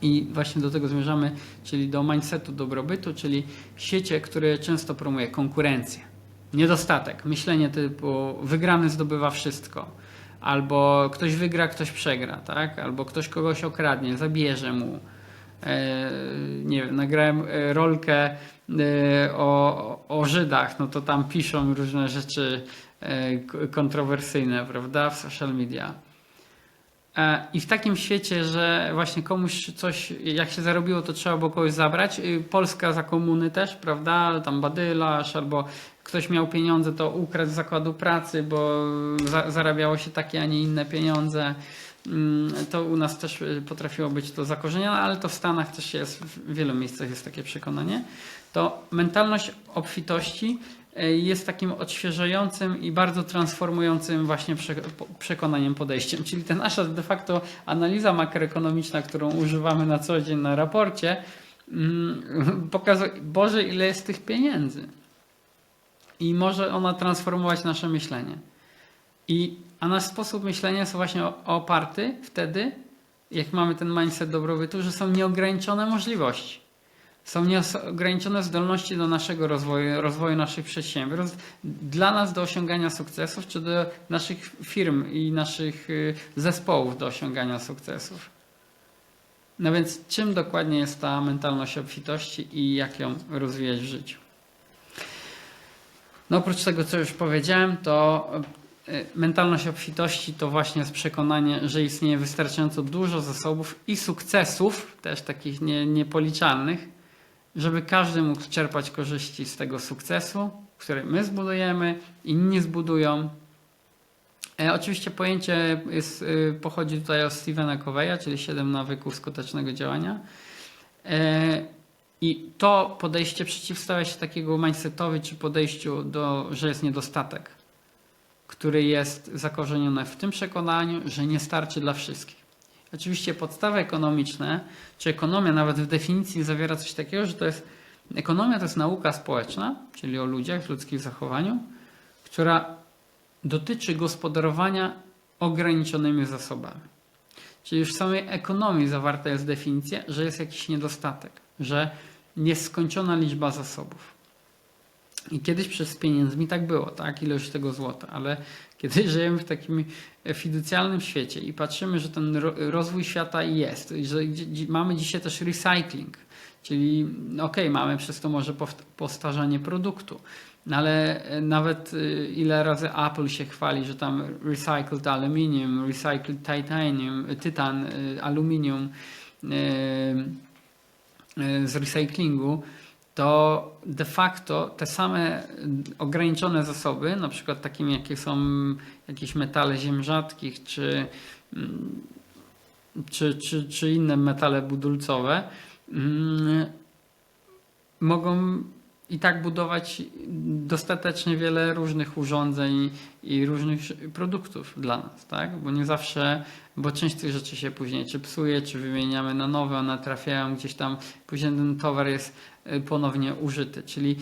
I właśnie do tego zmierzamy, czyli do mindsetu dobrobytu, czyli siecie, które często promuje konkurencję, niedostatek, myślenie typu wygrany zdobywa wszystko, albo ktoś wygra, ktoś przegra, tak? Albo ktoś kogoś okradnie, zabierze mu. Nie wiem, nagrałem rolkę o Żydach, no to tam piszą różne rzeczy kontrowersyjne, prawda, w social media. I w takim świecie, że właśnie komuś coś, jak się zarobiło, to trzeba było kogoś zabrać. Polska za komuny też, prawda? Tam badylarz, albo ktoś miał pieniądze, to ukradł z zakładu pracy, bo zarabiało się takie, a nie inne pieniądze. To u nas też potrafiło być to zakorzenione, ale to w Stanach też jest, w wielu miejscach jest takie przekonanie. To mentalność obfitości jest takim odświeżającym i bardzo transformującym właśnie przekonaniem, podejściem. Czyli ta nasza de facto analiza makroekonomiczna, którą używamy na co dzień na raporcie, pokazuje, Boże, ile jest tych pieniędzy. I może ona transformować nasze myślenie. A nasz sposób myślenia jest właśnie oparty wtedy, jak mamy ten mindset dobrobytu, że są nieograniczone możliwości. Są nieograniczone zdolności do naszego rozwoju naszych przedsiębiorstw, dla nas do osiągania sukcesów, czy do naszych firm i naszych zespołów do osiągania sukcesów. No więc czym dokładnie jest ta mentalność obfitości i jak ją rozwijać w życiu? No oprócz tego, co już powiedziałem, to mentalność obfitości to właśnie jest przekonanie, że istnieje wystarczająco dużo zasobów i sukcesów, też takich niepoliczalnych, żeby każdy mógł czerpać korzyści z tego sukcesu, który my zbudujemy, inni zbudują. Oczywiście pojęcie pochodzi tutaj od Stephena Coveya, czyli 7 nawyków skutecznego działania. I to podejście przeciwstawia się takiego mindsetowi czy podejściu, że jest niedostatek, który jest zakorzeniony w tym przekonaniu, że nie starczy dla wszystkich. Oczywiście podstawy ekonomiczne, czy ekonomia nawet w definicji zawiera coś takiego, że ekonomia to jest nauka społeczna, czyli o ludziach, ludzkim zachowaniu, która dotyczy gospodarowania ograniczonymi zasobami. Czyli już w samej ekonomii zawarta jest definicja, że jest jakiś niedostatek, że nieskończona liczba zasobów. I kiedyś przez pieniędzmi tak było, tak? Ilość tego złota, ale kiedy żyjemy w takim fiducjalnym świecie i patrzymy, że ten rozwój świata jest, że mamy dzisiaj też recycling, czyli mamy przez to może powtarzanie produktu, no ale nawet ile razy Apple się chwali, że tam recycled aluminium, recycled titanium, tytan, aluminium z recyklingu, to de facto te same ograniczone zasoby, na przykład takim jakie są jakieś metale ziem rzadkich, czy inne metale budulcowe, mogą i tak budować dostatecznie wiele różnych urządzeń i różnych produktów dla nas, tak? Bo nie zawsze, bo część tych rzeczy się później czy psuje, czy wymieniamy na nowe, one trafiają gdzieś tam, później ten towar jest ponownie użyty. Czyli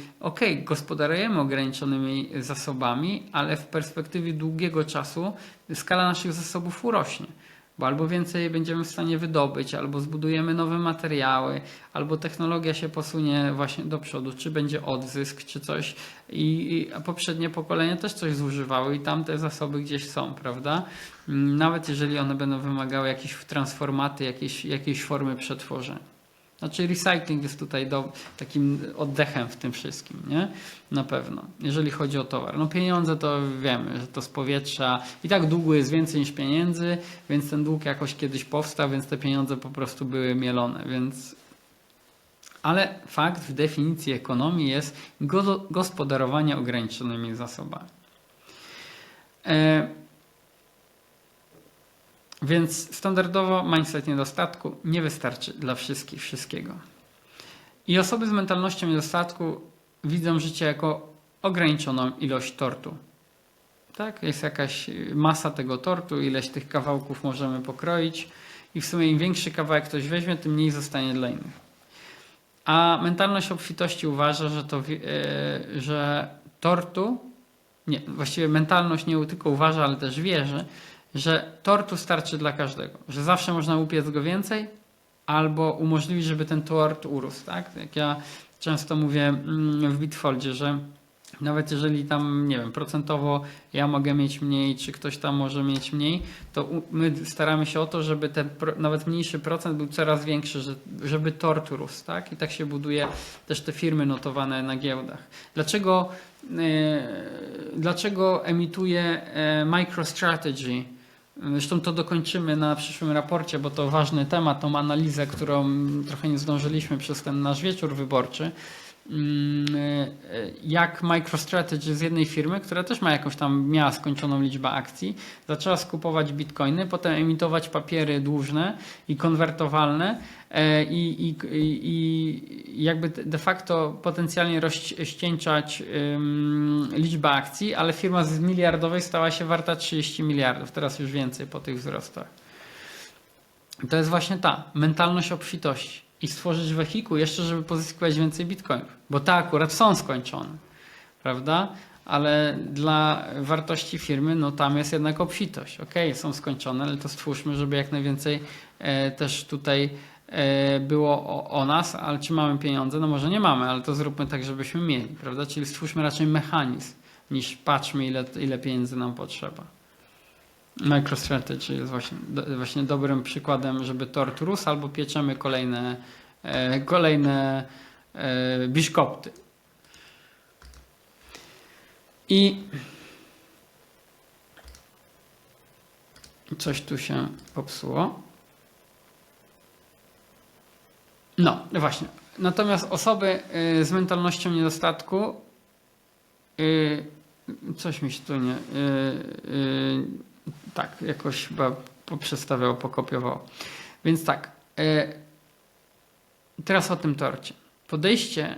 gospodarujemy ograniczonymi zasobami, ale w perspektywie długiego czasu skala naszych zasobów urośnie. Bo albo więcej będziemy w stanie wydobyć, albo zbudujemy nowe materiały, albo technologia się posunie właśnie do przodu, czy będzie odzysk, czy coś. A poprzednie pokolenia też coś zużywały i tam te zasoby gdzieś są, prawda? Nawet jeżeli one będą wymagały jakiejś transformaty, jakiejś formy przetworzenia. Znaczy recycling jest tutaj takim oddechem w tym wszystkim, nie? Na pewno, jeżeli chodzi o towar. No pieniądze to wiemy, że to z powietrza i tak długu jest więcej niż pieniędzy, więc ten dług jakoś kiedyś powstał, więc te pieniądze po prostu były mielone, więc... Ale fakt w definicji ekonomii jest gospodarowanie ograniczonymi zasobami. Więc standardowo mindset niedostatku nie wystarczy dla wszystkich wszystkiego. I osoby z mentalnością niedostatku widzą życie jako ograniczoną ilość tortu. Tak? Jest jakaś masa tego tortu, ileś tych kawałków możemy pokroić i w sumie im większy kawałek ktoś weźmie, tym mniej zostanie dla innych. A mentalność obfitości uważa, że tortu, nie, właściwie mentalność nie tylko uważa, ale też wierzy, że tortu starczy dla każdego, że zawsze można upiec go więcej albo umożliwić, żeby ten tort urósł, tak? Jak ja często mówię w Bitfoldzie, że nawet jeżeli tam, nie wiem, procentowo ja mogę mieć mniej, czy ktoś tam może mieć mniej, to my staramy się o to, żeby ten nawet mniejszy procent był coraz większy, żeby tort rósł, tak? I tak się buduje też te firmy notowane na giełdach. Dlaczego emituje MicroStrategy? Zresztą to dokończymy na przyszłym raporcie, bo to ważny temat, tą analizę, którą trochę nie zdążyliśmy przez ten nasz wieczór wyborczy. Jak MicroStrategy z jednej firmy, która też miała skończoną liczbę akcji, zaczęła skupować bitcoiny, potem emitować papiery dłużne i konwertowalne i jakby de facto potencjalnie rozcieńczać liczbę akcji, ale firma z miliardowej stała się warta 30 miliardów, teraz już więcej po tych wzrostach. To jest właśnie ta mentalność obfitości. I stworzyć wehikuł jeszcze, żeby pozyskiwać więcej bitcoinów. Bo te akurat są skończone, prawda? Ale dla wartości firmy, no tam jest jednak obfitość. Okej, są skończone, ale to stwórzmy, żeby jak najwięcej też tutaj było o nas, ale czy mamy pieniądze? No może nie mamy, ale to zróbmy tak, żebyśmy mieli, prawda? Czyli stwórzmy raczej mechanizm, niż patrzmy ile pieniędzy nam potrzeba. MicroStrategy jest właśnie dobrym przykładem, żeby tort rósł, albo pieczemy kolejne biszkopty. I coś tu się popsuło. No właśnie. Natomiast osoby z mentalnością niedostatku, coś mi się tu nie... tak, jakoś chyba poprzestawiało, pokopiowało. Więc tak, teraz o tym torcie. Podejście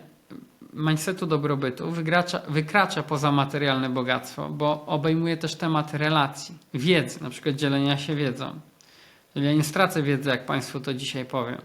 mindsetu dobrobytu wykracza poza materialne bogactwo, bo obejmuje też temat relacji, wiedzy, na przykład dzielenia się wiedzą. Ja nie stracę wiedzy, jak Państwu to dzisiaj powiem.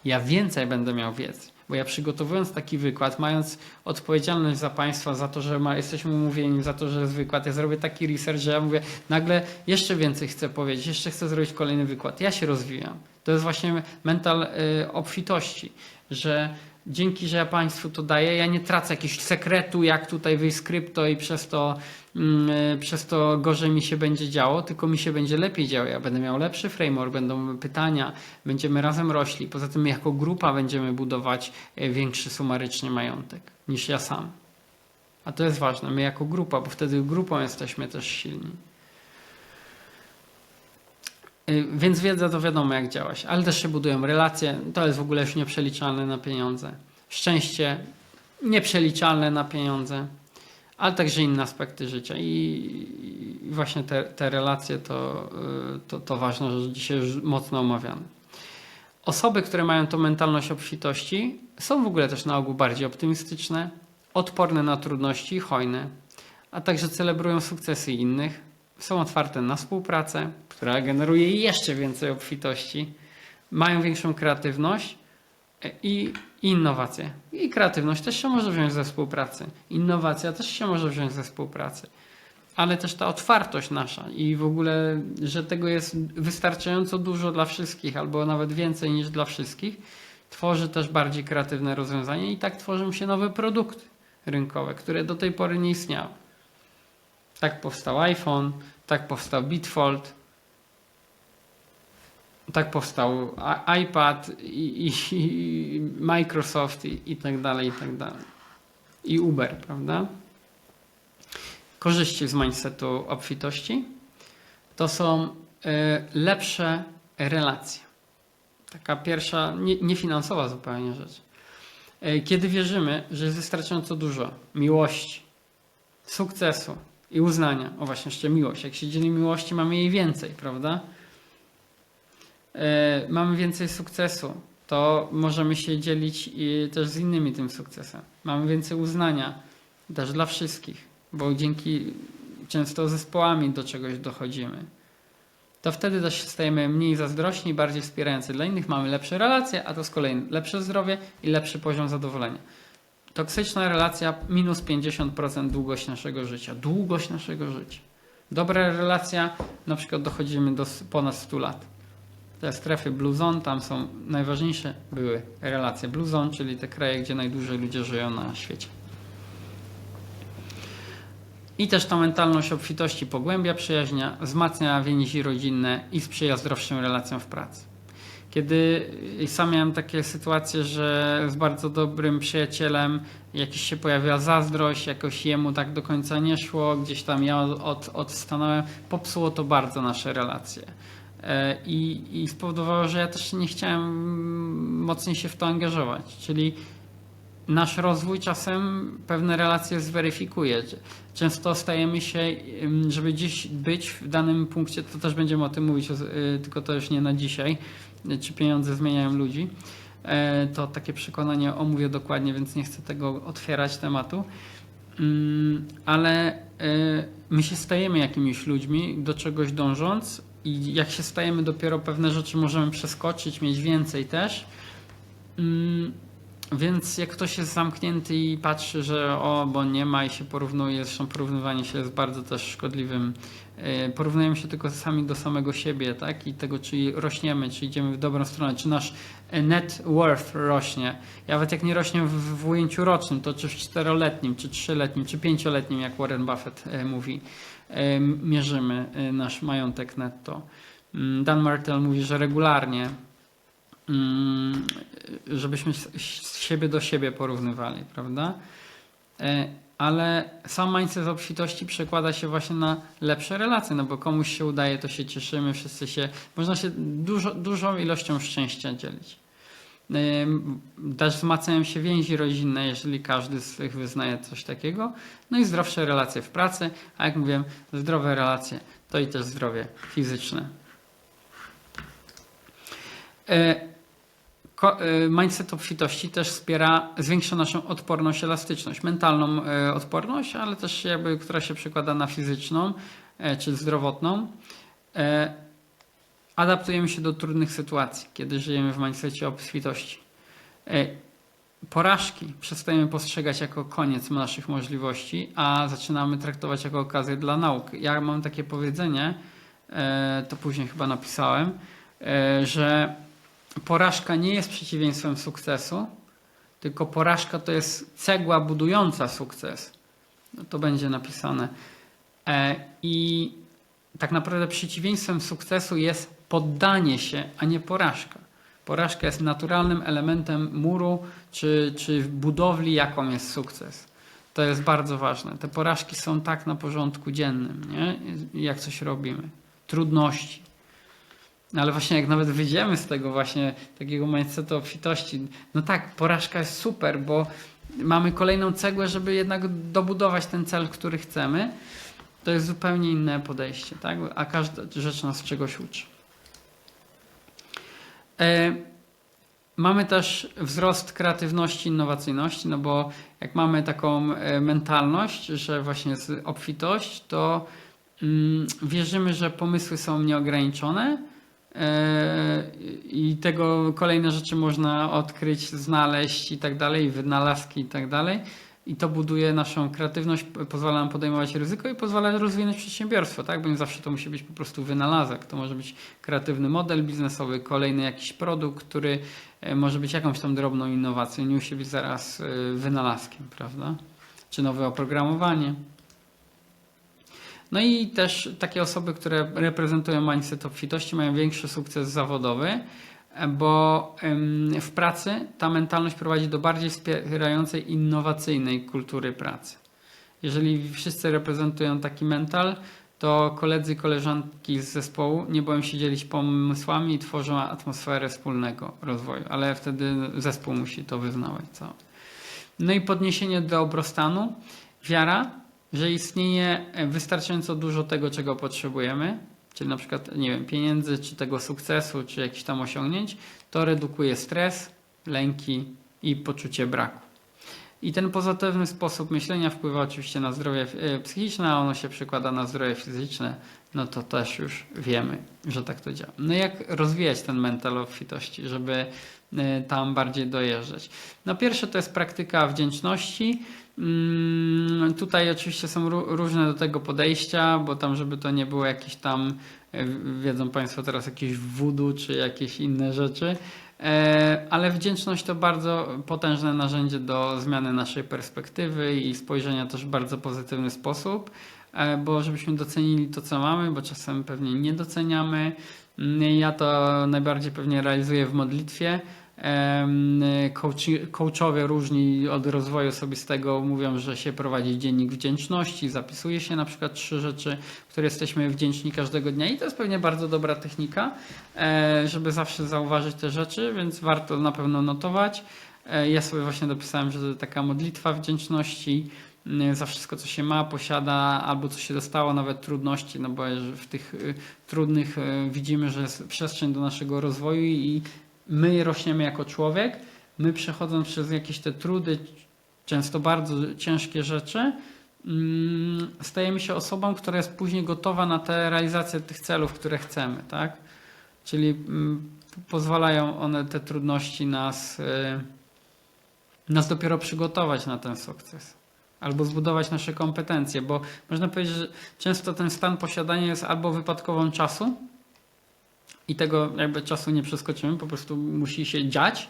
Ja więcej będę miał wiedzy. Bo ja przygotowując taki wykład, mając odpowiedzialność za Państwa, za to, że jesteśmy umówieni, za to, że jest wykład, ja zrobię taki research, że ja mówię, nagle jeszcze więcej chcę powiedzieć, jeszcze chcę zrobić kolejny wykład. Ja się rozwijam. To jest właśnie mental obfitości, że dzięki, że ja Państwu to daję, ja nie tracę jakiegoś sekretu, jak tutaj wyjść z krypto i przez to gorzej mi się będzie działo, tylko mi się będzie lepiej działo. Ja będę miał lepszy framework, będą pytania, będziemy razem rośli. Poza tym my jako grupa będziemy budować większy sumarycznie majątek niż ja sam. A to jest ważne, my jako grupa, bo wtedy grupą jesteśmy też silni. Więc wiedza to wiadomo jak działać, ale też się budują relacje, to jest w ogóle już nieprzeliczalne na pieniądze. Szczęście nieprzeliczalne na pieniądze, ale także inne aspekty życia i właśnie te relacje to ważna rzecz, dzisiaj już mocno omawiane. Osoby, które mają tą mentalność obfitości są w ogóle też na ogół bardziej optymistyczne, odporne na trudności, hojne, a także celebrują sukcesy innych, są otwarte na współpracę, która generuje jeszcze więcej obfitości, mają większą kreatywność i innowacje. I kreatywność też się może wziąć ze współpracy. Innowacja też się może wziąć ze współpracy. Ale też ta otwartość nasza i w ogóle, że tego jest wystarczająco dużo dla wszystkich, albo nawet więcej niż dla wszystkich, tworzy też bardziej kreatywne rozwiązania i tak tworzą się nowe produkty rynkowe, które do tej pory nie istniały. Tak powstał iPhone, tak powstał Bitfold, tak powstał iPad i Microsoft i tak dalej, i tak dalej. I Uber, prawda? Korzyści z mindsetu obfitości to są lepsze relacje. Taka pierwsza, niefinansowa zupełnie rzecz. Kiedy wierzymy, że jest wystarczająco dużo miłości, sukcesu i uznania. O właśnie, jeszcze miłość. Jak się dzieli miłości, mamy jej więcej, prawda? Mamy więcej sukcesu, to możemy się dzielić też z innymi tym sukcesem. Mamy więcej uznania, też dla wszystkich, bo dzięki często zespołami do czegoś dochodzimy. To wtedy też stajemy mniej zazdrośni, bardziej wspierający dla innych, mamy lepsze relacje, a to z kolei lepsze zdrowie i lepszy poziom zadowolenia. Toksyczna relacja minus 50% długość naszego życia. Długość naszego życia. Dobra relacja, na przykład dochodzimy do ponad 100 lat. te strefy Blue Zone, tam są najważniejsze były relacje Blue Zone, czyli te kraje, gdzie najdłużej ludzie żyją na świecie. I też ta mentalność obfitości pogłębia przyjaźnia, wzmacnia więzi rodzinne i sprzyja zdrowszym relacjom w pracy. Kiedy sam miałem takie sytuacje, że z bardzo dobrym przyjacielem jakiś się pojawiła zazdrość, jakoś jemu tak do końca nie szło, gdzieś tam ja odstanąłem, popsuło to bardzo nasze relacje. I spowodowało, że ja też nie chciałem mocniej się w to angażować. Czyli nasz rozwój czasem pewne relacje zweryfikuje. Często stajemy się, żeby gdzieś być w danym punkcie, to też będziemy o tym mówić, tylko to już nie na dzisiaj, czy pieniądze zmieniają ludzi. To takie przekonanie omówię dokładnie, więc nie chcę tego otwierać tematu. Ale my się stajemy jakimiś ludźmi, do czegoś dążąc i jak się stajemy, dopiero pewne rzeczy możemy przeskoczyć, mieć więcej też. Więc jak ktoś jest zamknięty i patrzy, że bo nie ma i się porównuje, zresztą porównywanie się jest bardzo też szkodliwym. Porównujemy się tylko sami do samego siebie, tak? I tego, czy rośniemy, czy idziemy w dobrą stronę, czy nasz net worth rośnie. Nawet jak nie rośnie w ujęciu rocznym, to czy w 4-letnim, czy 3-letnim, czy 5-letnim, jak Warren Buffett mówi, mierzymy nasz majątek netto. Dan Martell mówi, że regularnie żebyśmy siebie do siebie porównywali, prawda? Ale sam mindset obfitości przekłada się właśnie na lepsze relacje, no bo komuś się udaje, to się cieszymy, wszyscy się, można się dużą ilością szczęścia dzielić. Też wzmacniają się więzi rodzinne, jeżeli każdy z tych wyznaje coś takiego. No i zdrowsze relacje w pracy, a jak mówiłem, zdrowe relacje to i też zdrowie fizyczne. Mindset obfitości też zwiększa naszą odporność, elastyczność, mentalną odporność, ale też która się przekłada na fizyczną czy zdrowotną. Adaptujemy się do trudnych sytuacji, kiedy żyjemy w mindsetie obfitości. Porażki przestajemy postrzegać jako koniec naszych możliwości, a zaczynamy traktować jako okazję dla nauki. Ja mam takie powiedzenie, to później chyba napisałem, że porażka nie jest przeciwieństwem sukcesu, tylko porażka to jest cegła budująca sukces. No to będzie napisane. I tak naprawdę przeciwieństwem sukcesu jest poddanie się, a nie porażka. Porażka jest naturalnym elementem muru czy budowli, jaką jest sukces. To jest bardzo ważne. Te porażki są tak na porządku dziennym, nie? Jak coś robimy. Trudności. Ale właśnie jak nawet wyjdziemy z tego właśnie takiego mindsetu obfitości, no tak, porażka jest super, bo mamy kolejną cegłę, żeby jednak dobudować ten cel, który chcemy. To jest zupełnie inne podejście, tak? A każda rzecz nas czegoś uczy. Mamy też wzrost kreatywności, innowacyjności, no bo jak mamy taką mentalność, że właśnie jest obfitość, to wierzymy, że pomysły są nieograniczone i tego kolejne rzeczy można odkryć, znaleźć i tak dalej, wynalazki i tak dalej. I to buduje naszą kreatywność, pozwala nam podejmować ryzyko i pozwala rozwinąć przedsiębiorstwo, tak? Bo nie zawsze to musi być po prostu wynalazek. To może być kreatywny model biznesowy, kolejny jakiś produkt, który może być jakąś tam drobną innowacją, nie musi być zaraz wynalazkiem, prawda? Czy nowe oprogramowanie. No i też takie osoby, które reprezentują mindset obfitości, mają większy sukces zawodowy, bo w pracy ta mentalność prowadzi do bardziej wspierającej, innowacyjnej kultury pracy. Jeżeli wszyscy reprezentują taki mental, to koledzy i koleżanki z zespołu nie boją się dzielić pomysłami i tworzą atmosferę wspólnego rozwoju, ale wtedy zespół musi to wyznawać cały. No i podniesienie dobrostanu, wiara, że istnieje wystarczająco dużo tego, czego potrzebujemy, czyli na przykład, nie wiem, pieniędzy, czy tego sukcesu, czy jakichś tam osiągnięć, to redukuje stres, lęki i poczucie braku. I ten pozytywny sposób myślenia wpływa oczywiście na zdrowie psychiczne, a ono się przekłada na zdrowie fizyczne, no to też już wiemy, że tak to działa. No jak rozwijać ten mental obfitości, żeby tam bardziej dojeżdżać? No pierwsze to jest praktyka wdzięczności, tutaj oczywiście są różne do tego podejścia, bo tam, żeby to nie było jakieś tam, wiedzą Państwo teraz, jakieś voodoo czy jakieś inne rzeczy, ale wdzięczność to bardzo potężne narzędzie do zmiany naszej perspektywy i spojrzenia też w bardzo pozytywny sposób, bo żebyśmy docenili to, co mamy, bo czasem pewnie nie doceniamy. Ja to najbardziej pewnie realizuję w modlitwie. Coachowie różni od rozwoju osobistego mówią, że się prowadzi dziennik wdzięczności, zapisuje się na przykład 3 rzeczy, które jesteśmy wdzięczni każdego dnia i to jest pewnie bardzo dobra technika, żeby zawsze zauważyć te rzeczy, więc warto na pewno notować. Ja sobie właśnie dopisałem, że to taka modlitwa wdzięczności za wszystko, co się ma, posiada, albo co się dostało, nawet trudności, no bo w tych trudnych widzimy, że jest przestrzeń do naszego rozwoju i my rośniemy jako człowiek, my przechodząc przez jakieś te trudy, często bardzo ciężkie rzeczy, stajemy się osobą, która jest później gotowa na tę realizację tych celów, które chcemy, tak? Czyli pozwalają one, te trudności nas dopiero przygotować na ten sukces. Albo zbudować nasze kompetencje, bo można powiedzieć, że często ten stan posiadania jest albo wypadkową czasu i tego jakby czasu nie przeskoczymy, po prostu musi się dziać,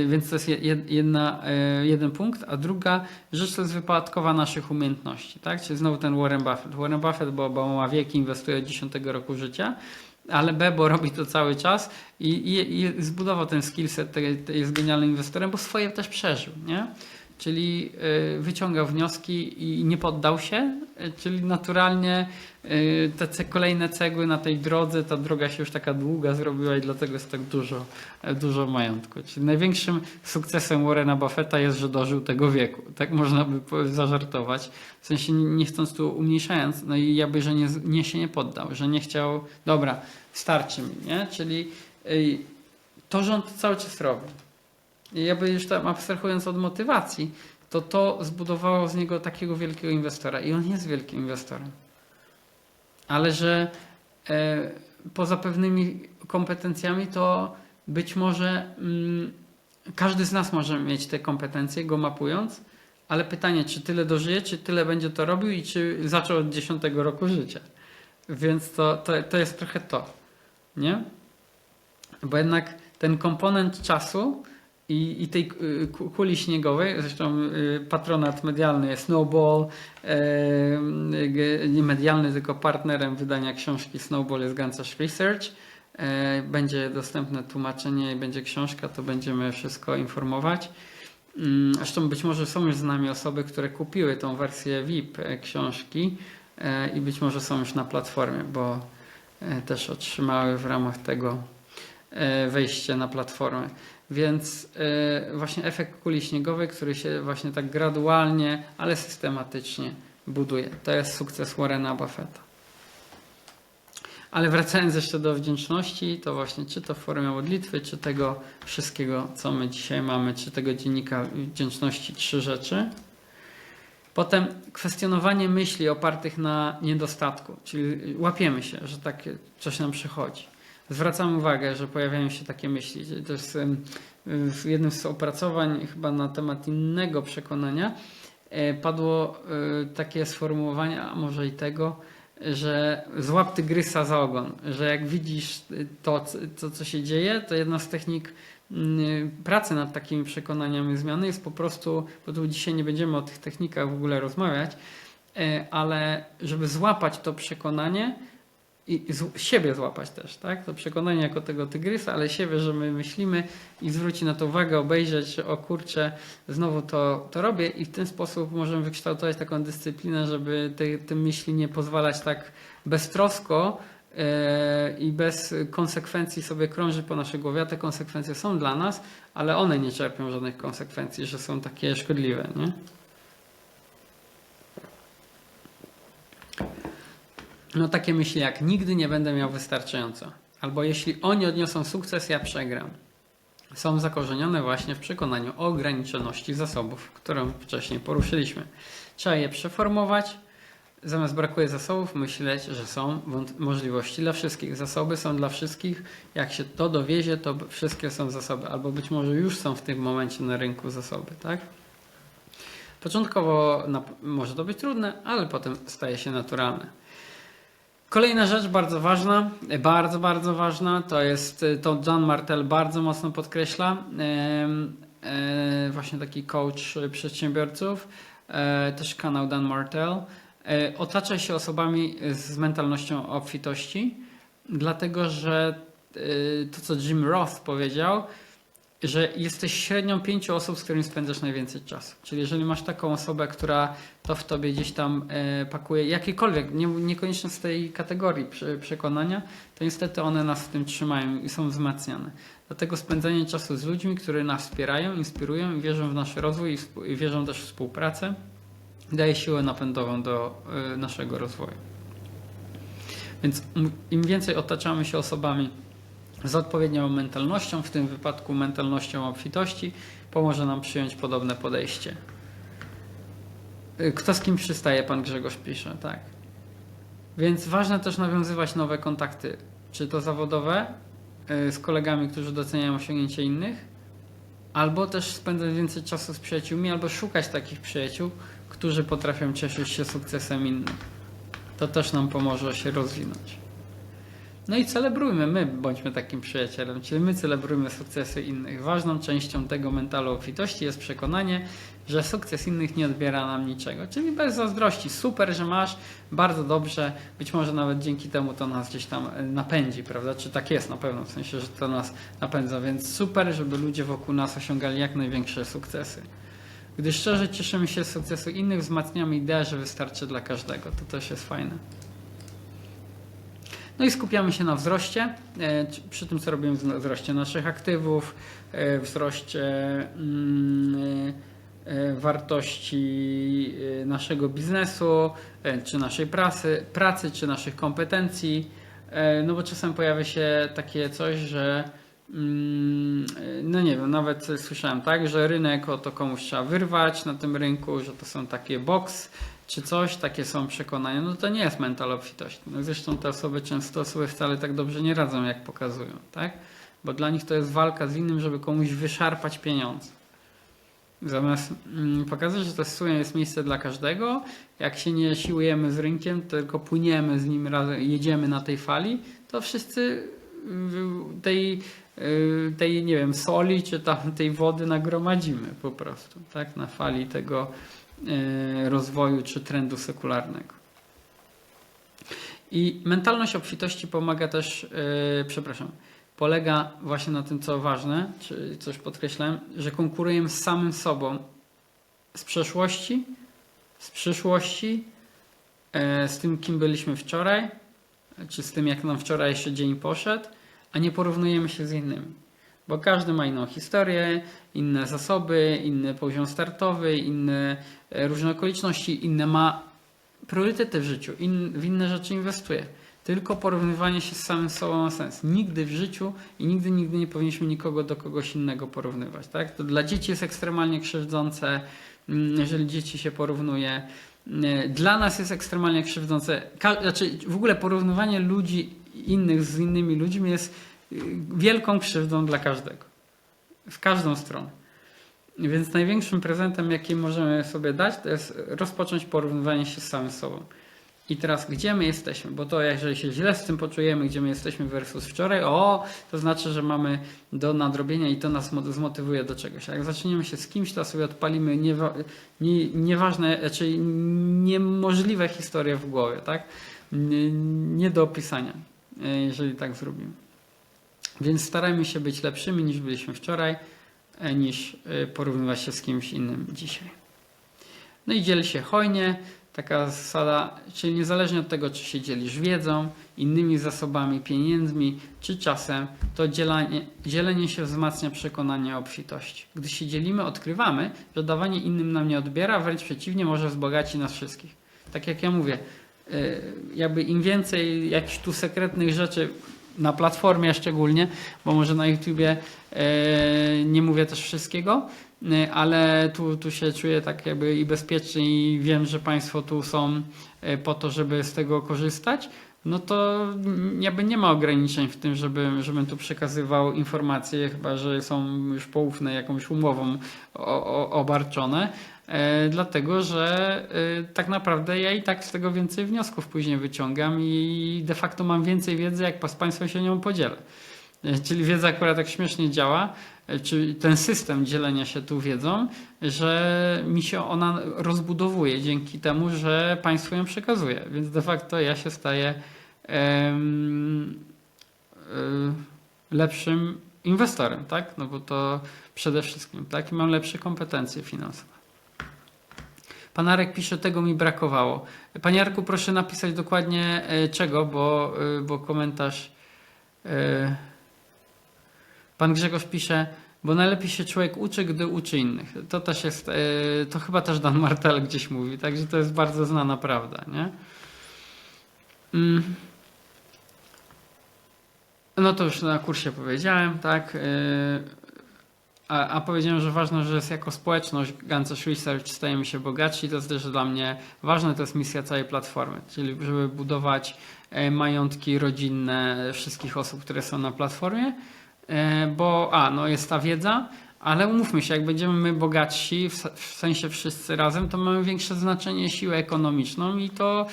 więc to jest jeden punkt, a druga rzecz to jest wypadkowa naszych umiejętności, tak? Czyli znowu ten Warren Buffett. Warren Buffett, bo ma wieki, inwestuje od 10 roku życia, ale bo robi to cały czas i zbudował ten skillset, jest genialnym inwestorem, bo swoje też przeżył, nie? Czyli wyciągał wnioski i nie poddał się, czyli naturalnie te kolejne cegły na tej drodze, ta droga się już taka długa zrobiła i dlatego jest tak dużo majątku. Czyli największym sukcesem Warrena Buffetta jest, że dożył tego wieku. Tak można by zażartować. W sensie nie chcąc tu umniejszając, no i jakby, że się nie poddał, że nie chciał, dobra, starczy mi, nie? Czyli to, że on to cały czas robi. I jakby już tam abstrahując od motywacji, to zbudowało z niego takiego wielkiego inwestora. I on jest wielkim inwestorem. Ale że poza pewnymi kompetencjami, to być może każdy z nas może mieć te kompetencje, go mapując, ale pytanie, czy tyle dożyje, czy tyle będzie to robił i czy zaczął od 10 roku życia. Więc to jest trochę to, nie? Bo jednak ten komponent czasu i tej kuli śniegowej, zresztą patronat medialny jest Snowball, nie medialny, tylko partnerem wydania książki Snowball jest Gantzer's Research. Będzie dostępne tłumaczenie i będzie książka, to będziemy wszystko informować. Zresztą być może są już z nami osoby, które kupiły tą wersję VIP książki i być może są już na platformie, bo też otrzymały w ramach tego wejście na platformę. Więc właśnie efekt kuli śniegowej, który się właśnie tak gradualnie, ale systematycznie buduje. To jest sukces Warrena Buffetta. Ale wracając jeszcze do wdzięczności, to właśnie czy to w formie modlitwy, czy tego wszystkiego, co my dzisiaj mamy, czy tego dziennika wdzięczności, 3 rzeczy. Potem kwestionowanie myśli opartych na niedostatku, czyli łapiemy się, że takie coś nam przychodzi. Zwracam uwagę, że pojawiają się takie myśli. To jest w jednym z opracowań chyba na temat innego przekonania padło takie sformułowanie, a może i tego, że złap tygrysa za ogon, że jak widzisz to, co się dzieje, to jedna z technik pracy nad takimi przekonaniami zmiany jest po prostu, bo tu dzisiaj nie będziemy o tych technikach w ogóle rozmawiać, ale żeby złapać to przekonanie i siebie złapać też, tak? To przekonanie jako tego tygrysa, ale siebie, że my myślimy i zwrócić na to uwagę, obejrzeć, że o kurczę, znowu to robię i w ten sposób możemy wykształtować taką dyscyplinę, żeby te myśli nie pozwalać tak beztrosko i bez konsekwencji sobie krążyć po naszej głowie. A te konsekwencje są dla nas, ale one nie czerpią żadnych konsekwencji, że są takie szkodliwe, nie? No takie myśli jak nigdy nie będę miał wystarczająco. Albo jeśli oni odniosą sukces, ja przegram. Są zakorzenione właśnie w przekonaniu o ograniczoności zasobów, którą wcześniej poruszyliśmy. Trzeba je przeformować. Zamiast brakuje zasobów, myśleć, że są możliwości dla wszystkich. Zasoby są dla wszystkich. Jak się to dowiezie, to wszystkie są zasoby. Albo być może już są w tym momencie na rynku zasoby, tak? Początkowo może to być trudne, ale potem staje się naturalne. Kolejna rzecz bardzo ważna, bardzo ważna, to John Martel bardzo mocno podkreśla, właśnie taki coach przedsiębiorców, też kanał Dan Martel. Otaczaj się osobami z mentalnością obfitości, dlatego że to, co Jim Roth powiedział, że jesteś średnią 5 osób, z którymi spędzasz najwięcej czasu. Czyli jeżeli masz taką osobę, która to w tobie gdzieś tam pakuje, jakiejkolwiek, niekoniecznie z tej kategorii przekonania, to niestety one nas w tym trzymają i są wzmacniane. Dlatego spędzanie czasu z ludźmi, którzy nas wspierają, inspirują i wierzą w nasz rozwój i wierzą też w współpracę, daje siłę napędową do naszego rozwoju. Więc im więcej otaczamy się osobami z odpowiednią mentalnością, w tym wypadku mentalnością obfitości, pomoże nam przyjąć podobne podejście. Kto z kim przystaje, pan Grzegorz pisze, tak. Więc ważne też nawiązywać nowe kontakty, czy to zawodowe, z kolegami, którzy doceniają osiągnięcia innych, albo też spędzać więcej czasu z przyjaciółmi, albo szukać takich przyjaciół, którzy potrafią cieszyć się sukcesem innych. To też nam pomoże się rozwinąć. No i celebrujmy, bądźmy takim przyjacielem, czyli my celebrujmy sukcesy innych. Ważną częścią tego mentalu obfitości jest przekonanie, że sukces innych nie odbiera nam niczego, czyli bez zazdrości. Super, że masz, bardzo dobrze, być może nawet dzięki temu to nas gdzieś tam napędzi, prawda? Czy tak jest na pewno, w sensie, że to nas napędza, więc super, żeby ludzie wokół nas osiągali jak największe sukcesy. Gdy szczerze cieszymy się z sukcesu innych, wzmacniamy ideę, że wystarczy dla każdego. To też jest fajne. No i skupiamy się na wzroście, przy tym co robimy, wzroście naszych aktywów, wzroście wartości naszego biznesu, czy naszej pracy, czy naszych kompetencji. No bo czasem pojawia się takie coś, że no nie wiem, nawet słyszałem tak, że rynek to komuś trzeba wyrwać na tym rynku, że to są takie box czy coś, takie są przekonania. No to nie jest mental obfitości. No zresztą te osoby często sobie wcale tak dobrze nie radzą, jak pokazują, tak? Bo dla nich to jest walka z innym, żeby komuś wyszarpać pieniądze. Zamiast pokazać, że to jest miejsce dla każdego, jak się nie siłujemy z rynkiem, tylko płyniemy z nim razem, jedziemy na tej fali, to wszyscy tej nie wiem, soli czy tam tej wody nagromadzimy po prostu, tak? Na fali tego rozwoju czy trendu sekularnego. I mentalność obfitości pomaga też, polega właśnie na tym, co ważne, czy coś podkreślałem, że konkurujemy z samym sobą, z przeszłości, z przyszłości, z tym, kim byliśmy wczoraj, czy z tym, jak nam wczorajszy dzień poszedł, a nie porównujemy się z innymi. Bo każdy ma inną historię, inne zasoby, inny poziom startowy, inne różne okoliczności, inne ma priorytety w życiu, w inne rzeczy inwestuje. Tylko porównywanie się z samym sobą ma sens. Nigdy w życiu i nigdy nie powinniśmy nikogo do kogoś innego porównywać. Tak? To dla dzieci jest ekstremalnie krzywdzące, jeżeli dzieci się porównuje. Dla nas jest ekstremalnie krzywdzące. Znaczy w ogóle porównywanie ludzi innych z innymi ludźmi jest wielką krzywdą dla każdego. W każdą stronę. Więc największym prezentem, jaki możemy sobie dać, to jest rozpocząć porównywanie się z samym sobą. I teraz, gdzie my jesteśmy? Bo to, jeżeli się źle z tym poczujemy, gdzie my jesteśmy versus wczoraj, to znaczy, że mamy do nadrobienia i to nas zmotywuje do czegoś. A jak zaczniemy się z kimś, to sobie odpalimy nieważne, znaczy niemożliwe historie w głowie, tak? Nie do opisania, jeżeli tak zrobimy. Więc starajmy się być lepszymi niż byliśmy wczoraj, niż porównywać się z kimś innym dzisiaj. No i dziel się hojnie. Taka zasada, czyli niezależnie od tego, czy się dzielisz wiedzą, innymi zasobami, pieniędzmi, czy czasem, to dzielenie się wzmacnia przekonanie o obfitości. Gdy się dzielimy, odkrywamy, że dawanie innym nam nie odbiera, wręcz przeciwnie, może wzbogacić nas wszystkich. Tak jak ja mówię, jakby im więcej jakichś tu sekretnych rzeczy na platformie szczególnie, bo może na YouTubie nie mówię też wszystkiego, ale tu się czuję tak jakby i bezpiecznie i wiem, że Państwo tu są po to, żeby z tego korzystać, no to jakby nie ma ograniczeń w tym, żebym tu przekazywał informacje, chyba że są już poufne jakąś umową obarczone, dlatego że tak naprawdę ja i tak z tego więcej wniosków później wyciągam i de facto mam więcej wiedzy, jak z Państwem się nią podzielę. Czyli wiedza akurat tak śmiesznie działa, czy ten system dzielenia się tu wiedzą, że mi się ona rozbudowuje dzięki temu, że Państwu ją przekazuje. Więc de facto ja się staję lepszym inwestorem, tak? No bo to przede wszystkim, tak? I mam lepsze kompetencje finansowe. Pan Arek pisze, tego mi brakowało. Panie Arku, proszę napisać dokładnie czego, bo komentarz... Pan Grzegorz pisze, bo najlepiej się człowiek uczy, gdy uczy innych. To też jest, to chyba też Dan Martel gdzieś mówi, także to jest bardzo znana prawda, nie? No to już na kursie powiedziałem, tak? A powiedziałem, że ważne, że jest jako społeczność Gantt Research stajemy się bogatsi. To jest też dla mnie ważne, to jest misja całej platformy, czyli żeby budować majątki rodzinne wszystkich osób, które są na platformie, bo no jest ta wiedza, ale umówmy się, jak będziemy my bogatsi, w sensie wszyscy razem, to mamy większe znaczenie, siłę ekonomiczną i to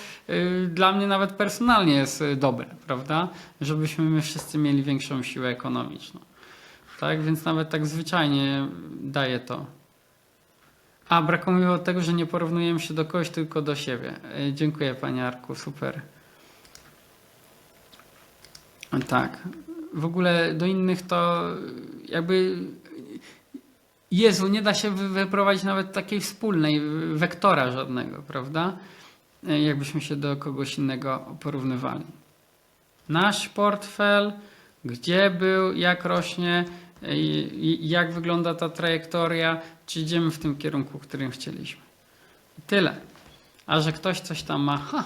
dla mnie nawet personalnie jest dobre, prawda? Żebyśmy my wszyscy mieli większą siłę ekonomiczną. Tak, więc nawet tak zwyczajnie daje to. Brakowało tego, że nie porównujemy się do kogoś, tylko do siebie. Dziękuję Panie Arku, super. Tak, w ogóle do innych to jakby Jezu, nie da się wyprowadzić nawet takiej wspólnej wektora żadnego, prawda? Jakbyśmy się do kogoś innego porównywali. Nasz portfel, gdzie był, jak rośnie, jak wygląda ta trajektoria, czy idziemy w tym kierunku, w którym chcieliśmy. Tyle. A że ktoś coś tam ma,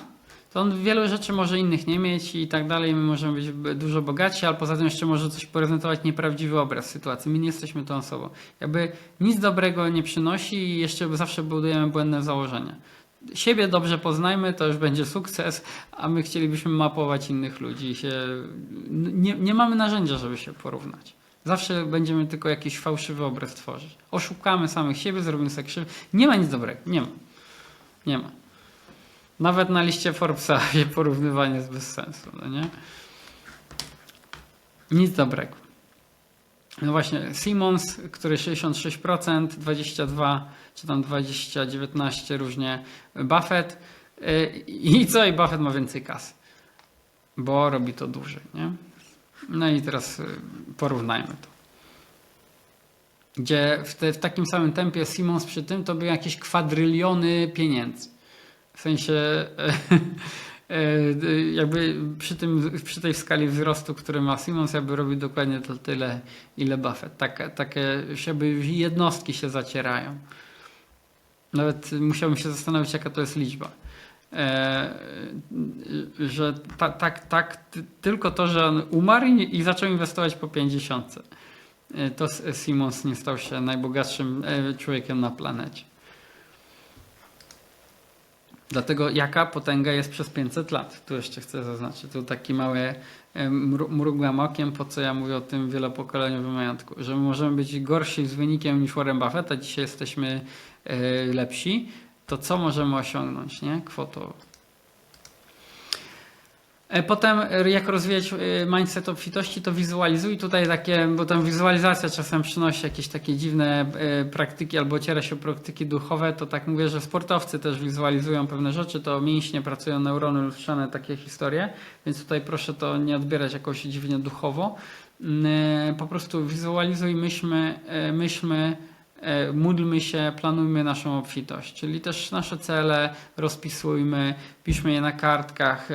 to on wielu rzeczy może innych nie mieć i tak dalej. My możemy być dużo bogatsi, ale poza tym jeszcze może coś prezentować nieprawdziwy obraz sytuacji. My nie jesteśmy tą osobą. Jakby nic dobrego nie przynosi i jeszcze zawsze budujemy błędne założenia. Siebie dobrze poznajmy, to już będzie sukces, a my chcielibyśmy mapować innych ludzi. Nie mamy narzędzia, żeby się porównać. Zawsze będziemy tylko jakiś fałszywy obraz tworzyć. Oszukamy samych siebie, zrobimy sobie krzywdę. Nie ma nic dobrego. Nie ma. Nawet na liście Forbesa porównywanie jest bez sensu. No nie? Nic dobrego. No właśnie, Simmons, który 66%, 22% czy tam 20%, 19% różnie. Buffett. I co? I Buffett ma więcej kasy. Bo robi to dłużej. Nie? No i teraz porównajmy to. Gdzie w takim samym tempie Simmons przy tym to były jakieś kwadryliony pieniędzy. W sensie jakby przy tej skali wzrostu, który ma Simmons, jakby robił dokładnie to tyle, ile Buffett. Takie jednostki się zacierają. Nawet musiałbym się zastanowić, jaka to jest liczba. Że tylko to, że on umarł i zaczął inwestować po 50. To Simmons nie stał się najbogatszym człowiekiem na planecie. Dlatego jaka potęga jest przez 500 lat? Tu jeszcze chcę zaznaczyć. Tu taki mały mrugam okiem, po co ja mówię o tym wielopokoleniowym majątku. Że my możemy być gorsi z wynikiem niż Warren Buffett, a dzisiaj jesteśmy lepsi. To co możemy osiągnąć, nie? Kwotowo. Potem jak rozwijać mindset obfitości, to wizualizuj tutaj takie, bo tam wizualizacja czasem przynosi jakieś takie dziwne praktyki albo ociera się o praktyki duchowe, to tak mówię, że sportowcy też wizualizują pewne rzeczy, to mięśnie pracują, neurony lustrzane, takie historie, więc tutaj proszę to nie odbierać jakoś dziwnie duchowo. Po prostu wizualizuj, myślmy, módlmy się, planujmy naszą obfitość, czyli też nasze cele rozpisujmy, piszmy je na kartkach.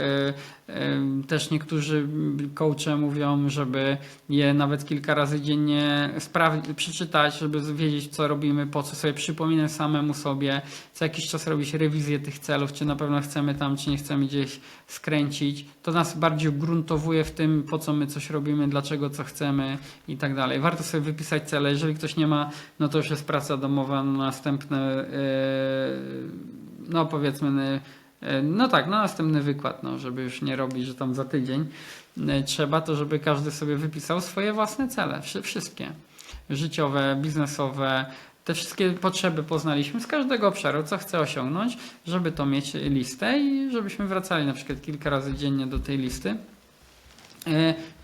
Też niektórzy coache mówią, żeby je nawet kilka razy dziennie przeczytać, żeby wiedzieć, co robimy, po co sobie przypominać samemu sobie, co jakiś czas robić rewizję tych celów, czy na pewno chcemy tam, czy nie chcemy gdzieś skręcić. To nas bardziej ugruntowuje w tym, po co my coś robimy, dlaczego co chcemy i tak dalej. Warto sobie wypisać cele. Jeżeli ktoś nie ma, no to już jest praca domowa na następne, no powiedzmy, no tak, na następny wykład, no, żeby już nie robić, że tam za tydzień trzeba, to żeby każdy sobie wypisał swoje własne cele, wszystkie. Życiowe, biznesowe, te wszystkie potrzeby poznaliśmy z każdego obszaru, co chcę osiągnąć, żeby to mieć listę i żebyśmy wracali na przykład kilka razy dziennie do tej listy.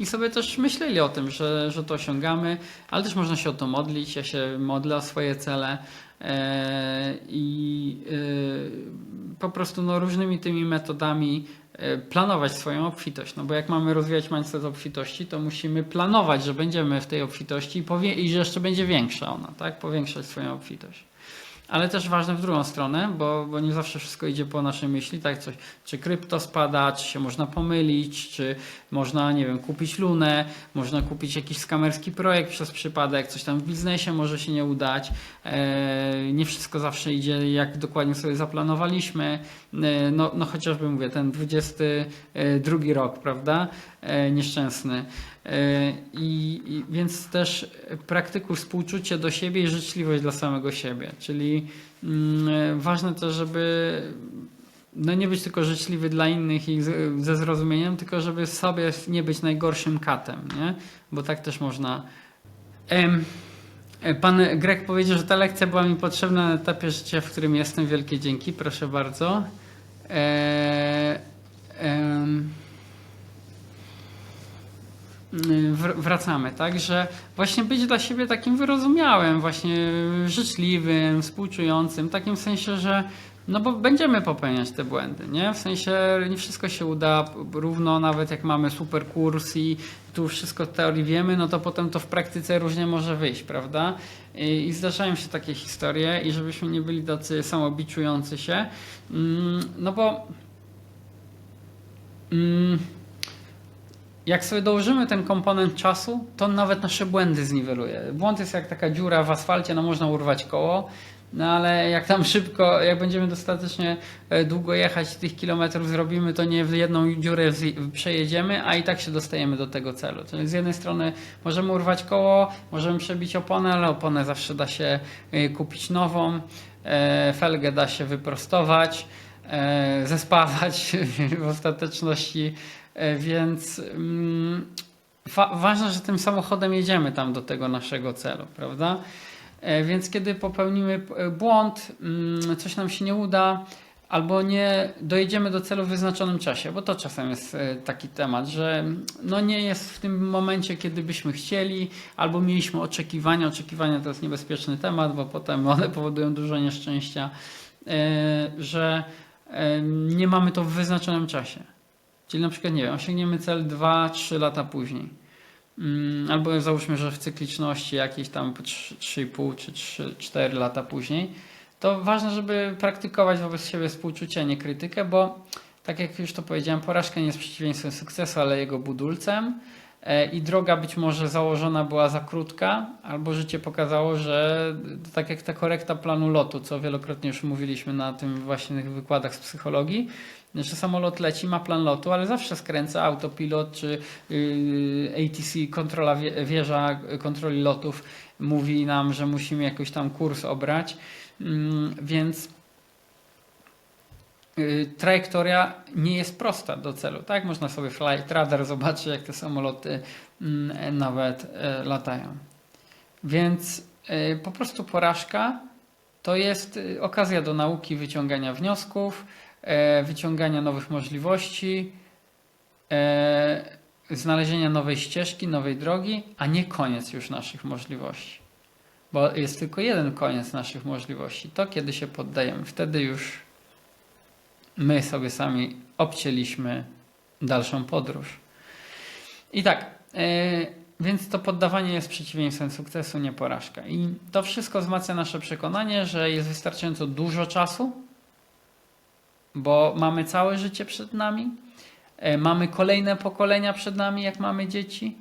I sobie też myśleli o tym, że to osiągamy, ale też można się o to modlić. Ja się modlę o swoje cele i po prostu różnymi tymi metodami planować swoją obfitość. No bo jak mamy rozwijać mindset obfitości, to musimy planować, że będziemy w tej obfitości i że jeszcze będzie większa ona, tak? Powiększać swoją obfitość. Ale też ważne w drugą stronę, bo nie zawsze wszystko idzie po naszej myśli, tak? Czy krypto spada, czy się można pomylić, czy można, nie wiem, kupić lunę, można kupić jakiś skamerski projekt przez przypadek, coś tam w biznesie może się nie udać. Nie wszystko zawsze idzie jak dokładnie sobie zaplanowaliśmy. No chociażby mówię, ten 22 rok, prawda? Nieszczęsny. Więc też praktykuj współczucie do siebie i życzliwość dla samego siebie. Czyli ważne też, żeby nie być tylko życzliwy dla innych i ze zrozumieniem, tylko żeby sobie nie być najgorszym katem, nie? Bo tak też można. Pan Greg powiedział, że ta lekcja była mi potrzebna na etapie życia, w którym jestem. Wielkie dzięki, proszę bardzo. Wracamy, tak, że właśnie być dla siebie takim wyrozumiałym, właśnie życzliwym, współczującym, takim w sensie, że bo będziemy popełniać te błędy, nie? W sensie nie wszystko się uda równo, nawet jak mamy super kurs i tu wszystko w teorii wiemy, no to potem to w praktyce różnie może wyjść, prawda? I zdarzają się takie historie i żebyśmy nie byli tacy samobiczujący się, bo jak sobie dołożymy ten komponent czasu, to on nawet nasze błędy zniweluje. Błąd jest jak taka dziura w asfalcie, można urwać koło, ale jak tam szybko, jak będziemy dostatecznie długo jechać i tych kilometrów zrobimy, to nie w jedną dziurę przejedziemy, a i tak się dostajemy do tego celu. Czyli z jednej strony możemy urwać koło, możemy przebić oponę, ale oponę zawsze da się kupić nową, felgę da się wyprostować, zespawać w ostateczności. Więc ważne, że tym samochodem jedziemy tam do tego naszego celu, prawda? Więc kiedy popełnimy błąd, coś nam się nie uda, albo nie dojedziemy do celu w wyznaczonym czasie, bo to czasem jest taki temat, że nie jest w tym momencie, kiedy byśmy chcieli, albo mieliśmy oczekiwania. Oczekiwania to jest niebezpieczny temat, bo potem one powodują dużo nieszczęścia, że nie mamy to w wyznaczonym czasie. Czyli na przykład, nie wiem, osiągniemy cel 2-3 lata później. Albo załóżmy, że w cykliczności jakieś tam 3,5 czy 4 lata później. To ważne, żeby praktykować wobec siebie współczucie, a nie krytykę, bo tak jak już to powiedziałem, porażka nie jest przeciwieństwem sukcesu, ale jego budulcem. I droga być może założona była za krótka, albo życie pokazało, że tak jak ta korekta planu lotu, co wielokrotnie już mówiliśmy na tym właśnie wykładach z psychologii, że samolot leci, ma plan lotu, ale zawsze skręca autopilot czy ATC, kontrola wieża kontroli lotów mówi nam, że musimy jakiś tam kurs obrać, więc trajektoria nie jest prosta do celu, tak? Można sobie flight radar zobaczyć, jak te samoloty nawet latają. Więc po prostu porażka to jest okazja do nauki, wyciągania wniosków, wyciągania nowych możliwości, znalezienia nowej ścieżki, nowej drogi, a nie koniec już naszych możliwości. Bo jest tylko jeden koniec naszych możliwości. To, kiedy się poddajemy. Wtedy już my sobie sami obcięliśmy dalszą podróż. I tak, więc to poddawanie jest przeciwieństwem sukcesu, nie porażka. I to wszystko wzmacnia nasze przekonanie, że jest wystarczająco dużo czasu, bo mamy całe życie przed nami, mamy kolejne pokolenia przed nami, jak mamy dzieci,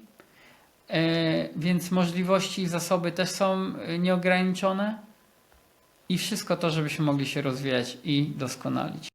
więc możliwości i zasoby też są nieograniczone i wszystko to, żebyśmy mogli się rozwijać i doskonalić.